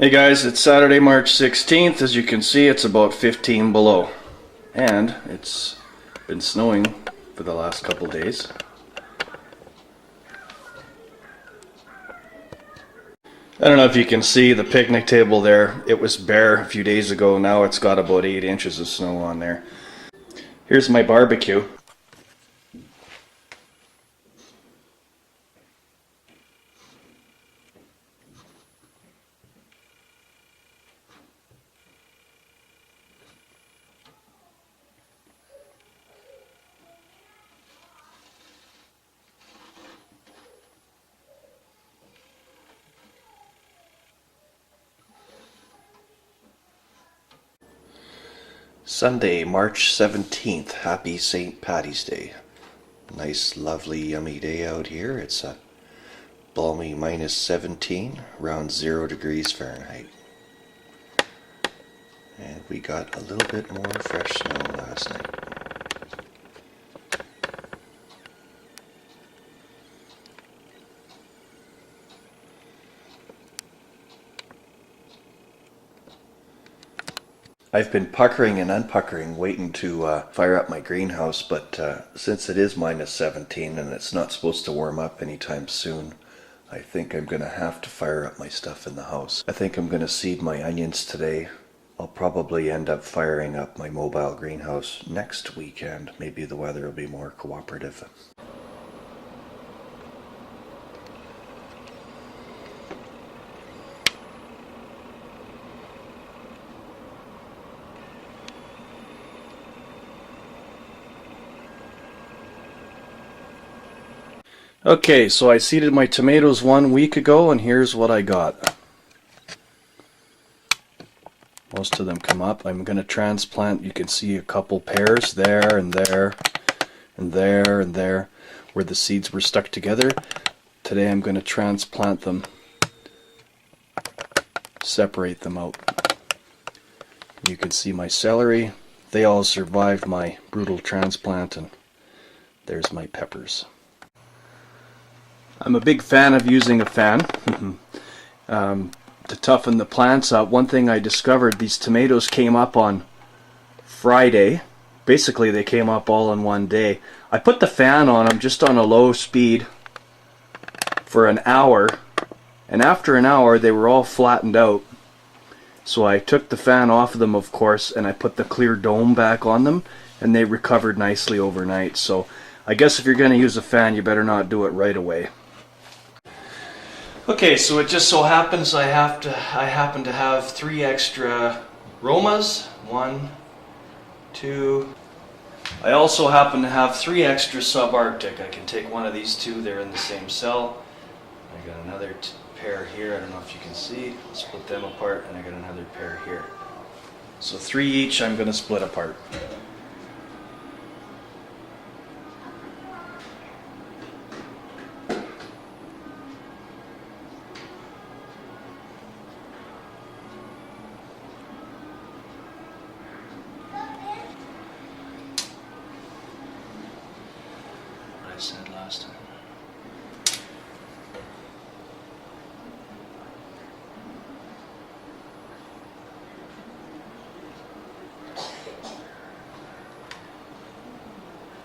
Hey guys, it's Saturday, March 16th. As you can see, it's about 15 below. And it's been snowing for the last couple days. I don't know if you can see the picnic table there. It was bare a few days ago. Now it's got about 8 inches of snow on there. Here's my barbecue. Sunday, March 17th. Happy St. Patty's Day. Nice, lovely, yummy day out here. It's a balmy minus 17, around 0 degrees Fahrenheit. And we got a little bit more fresh snow last night. I've been puckering and unpuckering, waiting to fire up my greenhouse, but since it is minus 17 and it's not supposed to warm up anytime soon, I think I'm going to have to fire up my stuff in the house. I think I'm going to seed my onions today. I'll probably end up firing up my mobile greenhouse next weekend. Maybe the weather will be more cooperative. Okay, so I seeded my tomatoes 1 week ago, and here's what I got. Most of them come up. I'm going to transplant. You can see a couple pairs there and there and there and there where the seeds were stuck together. Today I'm going to transplant them, separate them out. You can see my celery. They all survived my brutal transplant, and there's my peppers. I'm a big fan of using a fan to toughen the plants up. One thing I discovered, these tomatoes came up on Friday. Basically they came up all in one day. I put the fan on them just on a low speed for an hour, and after an hour they were all flattened out. So I took the fan off of them, of course, and I put the clear dome back on them, and they recovered nicely overnight. So I guess if you're going to use a fan, you better not do it right away. Okay, so it just so happens I happen to have 3 extra Romas. 1, 2. I also happen to have 3 extra subarctic. I can take one of these 2, they're in the same cell. I got another pair here, I don't know if you can see. I'll split them apart, and I got another pair here. So 3 each I'm going to split apart. Said last time.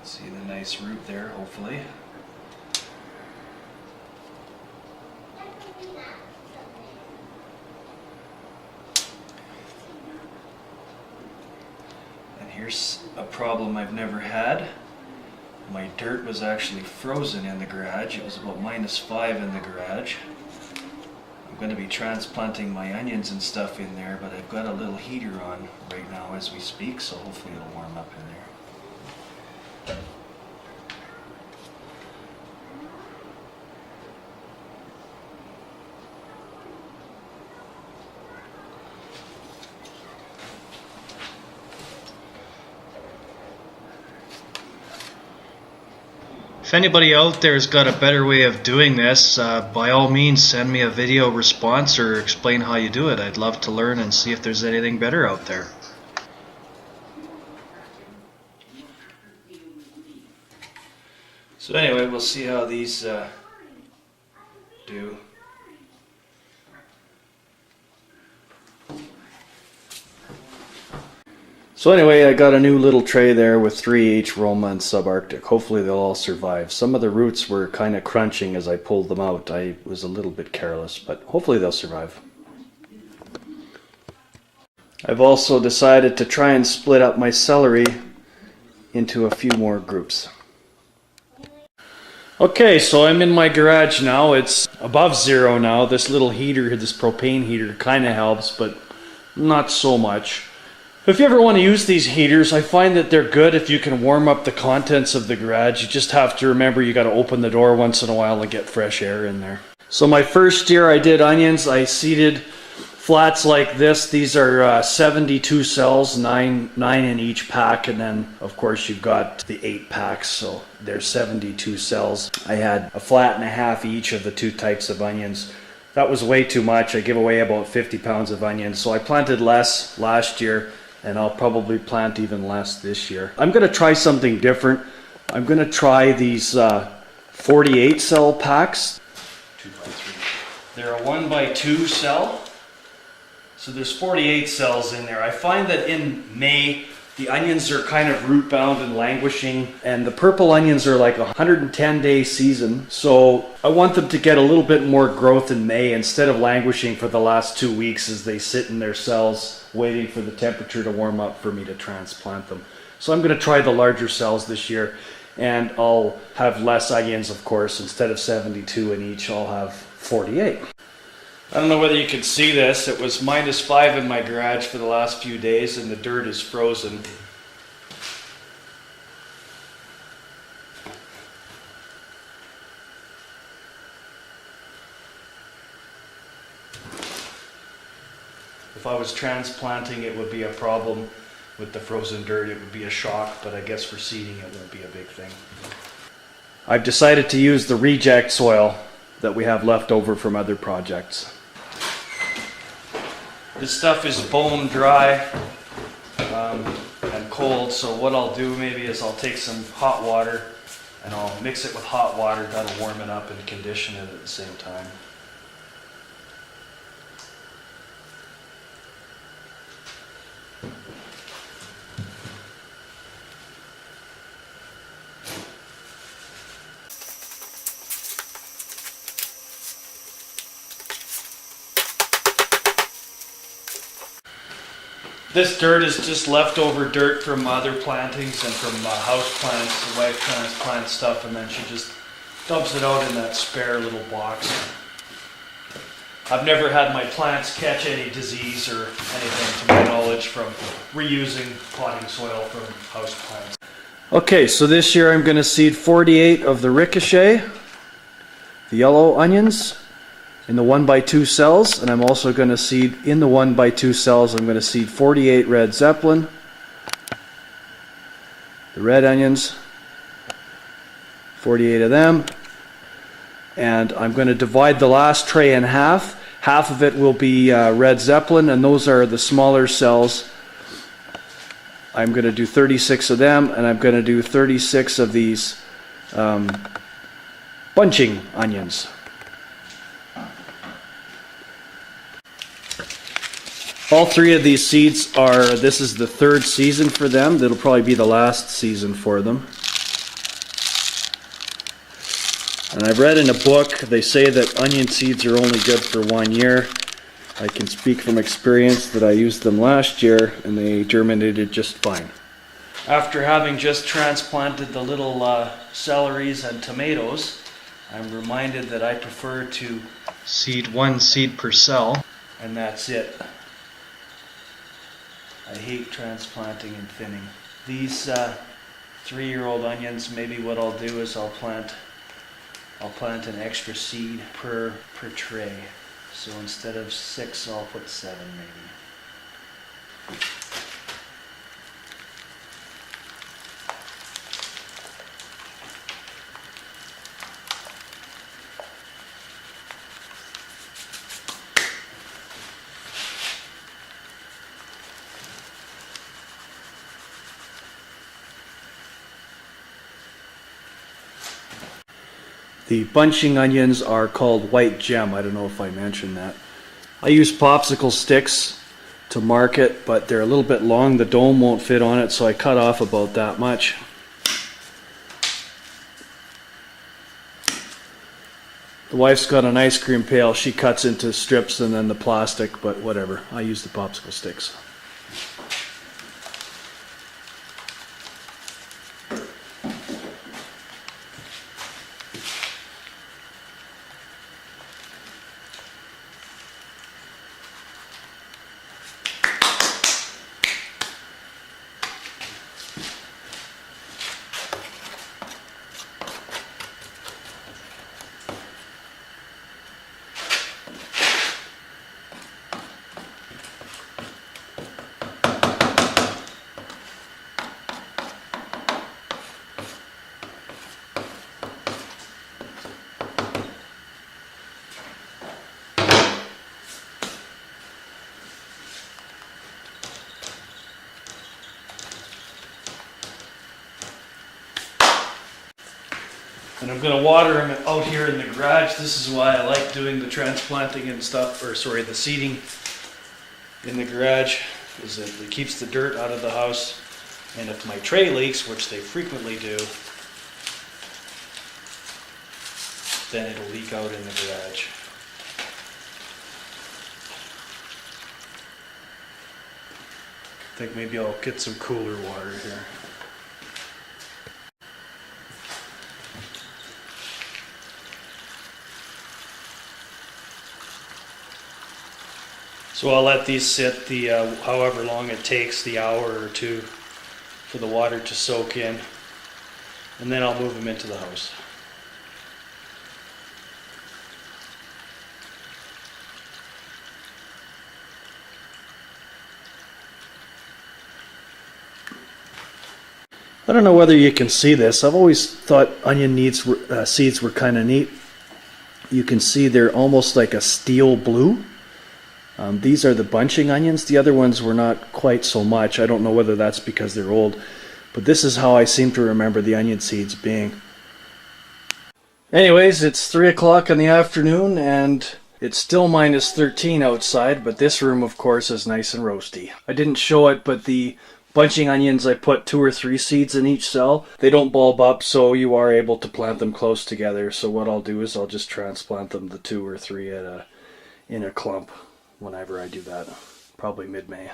See the nice root there, hopefully. And here's a problem I've never had. My dirt was actually frozen in the garage. It was about -5 in the garage. I'm going to be transplanting my onions and stuff in there, but I've got a little heater on right now as we speak, so hopefully it'll warm up in there. If anybody out there has got a better way of doing this, by all means send me a video response or explain how you do it. I'd love to learn and see if there's anything better out there. So anyway, we'll see how these do. So anyway, I got a new little tray there with 3H Roma and Subarctic. Hopefully they'll all survive. Some of the roots were kind of crunching as I pulled them out. I was a little bit careless, but hopefully they'll survive. I've also decided to try and split up my celery into a few more groups. Okay, so I'm in my garage now. It's above zero now. This little heater, this propane heater, kind of helps, but not so much. If you ever want to use these heaters, I find that they're good if you can warm up the contents of the garage. You just have to remember you got to open the door once in a while and get fresh air in there. So my first year I did onions, I seeded flats like this. These are 72 cells, nine in each pack, and then of course you've got the 8 packs, so there's 72 cells. I had a flat and a half each of the 2 types of onions. That was way too much. I give away about 50 pounds of onions, so I planted less last year, and I'll probably plant even less this year. I'm going to try something different. I'm going to try these 48 cell packs. 2 by 3. They're a 1 by 2 cell. So there's 48 cells in there. I find that in May, the onions are kind of root bound and languishing, and the purple onions are like a 110-day season. So I want them to get a little bit more growth in May instead of languishing for the last 2 weeks as they sit in their cells waiting for the temperature to warm up for me to transplant them. So I'm going to try the larger cells this year, and I'll have less onions, of course. Instead of 72 in each, I'll have 48. I don't know whether you can see this. It was -5 in my garage for the last few days, and the dirt is frozen. If I was transplanting, it would be a problem with the frozen dirt. It would be a shock, but I guess for seeding it won't be a big thing. I've decided to use the reject soil that we have left over from other projects. This stuff is bone dry and cold, so what I'll do maybe is I'll take some hot water and I'll mix it with hot water. That'll warm it up and condition it at the same time. This dirt is just leftover dirt from other plantings and from house plants. The wife transplants stuff, and then she just dumps it out in that spare little box. I've never had my plants catch any disease or anything, to my knowledge, from reusing potting soil from house plants. Okay, so this year I'm going to seed 48 of the Ricochet, the yellow onions, in the 1 by 2 cells, and I'm also going to seed in the 1 by 2 cells. I'm going to seed 48 red Zeppelin, the red onions, 48 of them, and I'm going to divide the last tray in half. Half of it will be red Zeppelin, and those are the smaller cells. I'm going to do 36 of them, and I'm going to do 36 of these bunching onions. All 3 of these seeds this is the 3rd season for them. That'll probably be the last season for them. And I've read in a book, they say that onion seeds are only good for 1 year. I can speak from experience that I used them last year and they germinated just fine. After having just transplanted the little celeries and tomatoes, I'm reminded that I prefer to Seed 1 seed per cell. And that's it. I hate transplanting and thinning. These 3-year-old onions, maybe what I'll do is I'll plant an extra seed per tray. So instead of 6, I'll put 7 maybe. The bunching onions are called white gem. I don't know if I mentioned that. I use popsicle sticks to market, but they're a little bit long. The dome won't fit on it, so I cut off about that much. The wife's got an ice cream pail. She cuts into strips and then the plastic, but whatever. I use the popsicle sticks. And I'm going to water them out here in the garage. This is why I like doing the transplanting and stuff, or sorry, the seeding in the garage, is that it keeps the dirt out of the house. And if my tray leaks, which they frequently do, then it'll leak out in the garage. I think maybe I'll get some cooler water here. So I'll let these sit the however long it takes, the hour or two, for the water to soak in, and then I'll move them into the house. I don't know whether you can see this. I've always thought onion seeds were kind of neat. You can see they're almost like a steel blue. These are the bunching onions. The other ones were not quite so much. I don't know whether that's because they're old, but this is how I seem to remember the onion seeds being. Anyways, it's 3 o'clock in the afternoon and it's still minus 13 outside, but this room of course is nice and roasty. I didn't show it, but the bunching onions, I put 2 or 3 seeds in each cell. They don't bulb up, so you are able to plant them close together. So what I'll do is I'll just transplant them, the 2 or 3 in a clump. Whenever I do that, probably mid-May.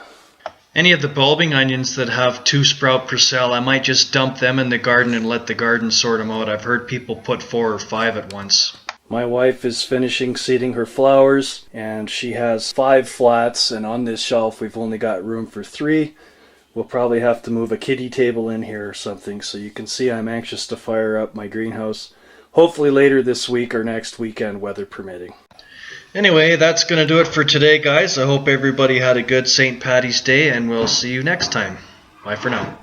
Any of the bulbing onions that have 2 sprout per cell, I might just dump them in the garden and let the garden sort them out. I've heard people put 4 or 5 at once. My wife is finishing seeding her flowers, and she has 5 flats, and on this shelf we've only got room for 3. We'll probably have to move a kiddie table in here or something, so you can see I'm anxious to fire up my greenhouse, hopefully later this week or next weekend, weather permitting. Anyway, that's going to do it for today, guys. I hope everybody had a good St. Paddy's Day, and we'll see you next time. Bye for now.